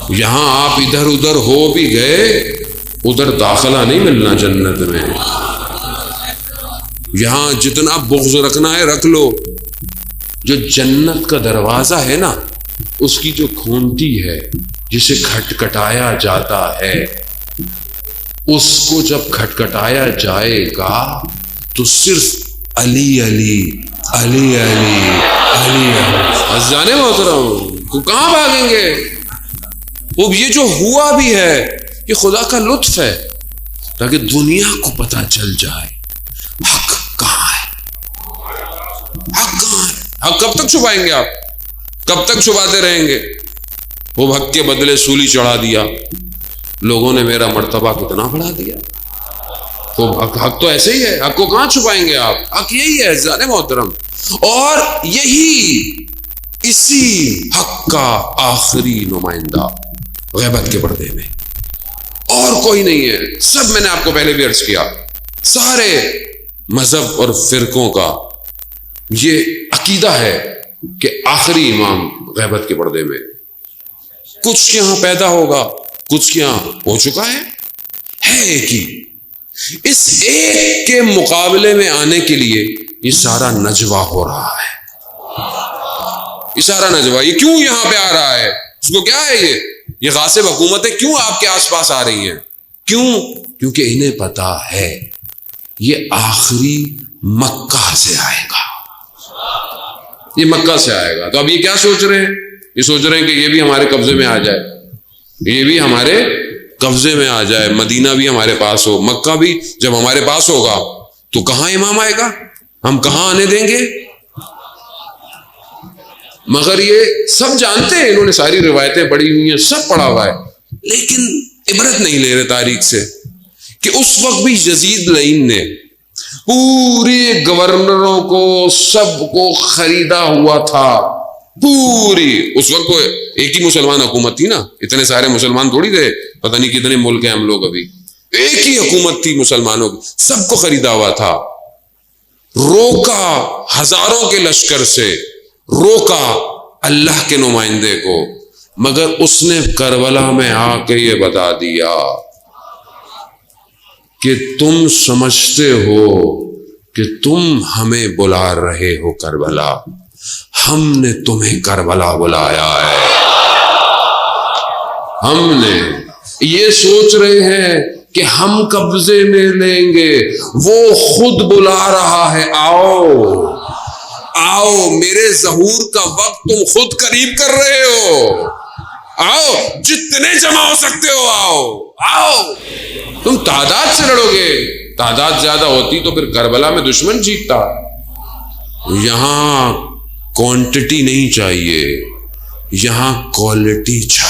یہاں آپ ادھر ادھر ہو بھی گئے، ادھر داخلہ نہیں ملنا جنت میں. یہاں جتنا بغض رکھنا ہے رکھ لو. جو جنت کا دروازہ ہے نا، اس کی جو کھونٹی ہے جسے کھٹکھٹایا جاتا ہے، اس کو جب کھٹکھٹایا جائے گا تو صرف علی علی علی علی علی عزیزان محترم کو کہاں بھاگیں گے؟ وہ یہ جو ہوا بھی ہے یہ خدا کا لطف ہے تاکہ دنیا کو پتہ چل جائے حق کہاں ہے. حق کہاں ہے؟ حق کب تک چھپائیں گے آپ؟ کب تک چھپاتے رہیں گے؟ وہ حق کے بدلے سولی چڑھا دیا، لوگوں نے میرا مرتبہ کتنا بڑھا دیا. تو حق تو ایسے ہی ہے، حق کو کہاں چھپائیں گے آپ؟ حق یہی ہے عزیزان محترم، اور یہی اسی حق کا آخری نمائندہ غیبت کے پردے میں، اور کوئی نہیں ہے. سب میں نے آپ کو پہلے بھی عرض کیا، سارے مذہب اور فرقوں کا یہ عقیدہ ہے کہ آخری امام غیبت کے پردے میں. کچھ کے یہاں پیدا ہوگا، کچھ کے یہاں ہو چکا ہے ایک ہی. اس ایک کے مقابلے میں آنے کے لیے یہ سارا نجوہ ہو رہا ہے. یہ سارا نجوہ یہ کیوں یہاں پہ آ رہا ہے؟ اس کو کیا ہے؟ یہ غاصب حکومتیں کیوں آپ کے آس پاس آ رہی ہیں؟ کیوں؟ کیونکہ انہیں پتا ہے یہ آخری مکہ سے آئے گا، یہ مکہ سے آئے گا. تو اب یہ کیا سوچ رہے ہیں؟ یہ سوچ رہے ہیں کہ یہ بھی ہمارے قبضے میں آ جائے، یہ بھی ہمارے قبضے میں آ جائے، مدینہ بھی ہمارے پاس ہو، مکہ بھی جب ہمارے پاس ہوگا تو کہاں امام آئے گا؟ ہم کہاں آنے دیں گے؟ مگر یہ سب جانتے ہیں، انہوں نے ساری روایتیں پڑھی ہوئی ہیں، سب پڑھا ہوا ہے، لیکن عبرت نہیں لے رہے تاریخ سے کہ اس وقت بھی یزید لعین نے پورے گورنروں کو سب کو خریدا ہوا تھا. پوری اس وقت تو ایک ہی مسلمان حکومت تھی نا، اتنے سارے مسلمان تھوڑی تھے، پتہ نہیں کتنے ملک ہیں ہم لوگ، ابھی ایک ہی حکومت تھی مسلمانوں کی، سب کو خریدا ہوا تھا. روکا ہزاروں کے لشکر سے، روکا اللہ کے نمائندے کو، مگر اس نے کربلا میں آ کے یہ بتا دیا کہ تم سمجھتے ہو کہ تم ہمیں بلا رہے ہو کربلا، ہم نے تمہیں کربلا بلایا ہے. ہم نے یہ سوچ رہے ہیں کہ ہم قبضے میں لیں گے، وہ خود بلا رہا ہے، آؤ آؤ، میرے ظہور کا وقت تم خود قریب کر رہے ہو، آؤ جتنے جمع ہو سکتے ہو آؤ آؤ. تم تعداد سے لڑو گے، تعداد زیادہ ہوتی تو پھر کربلا میں دشمن جیتتا. یہاں کوانٹٹی نہیں چاہیے، یہاں کوالٹی چاہیے.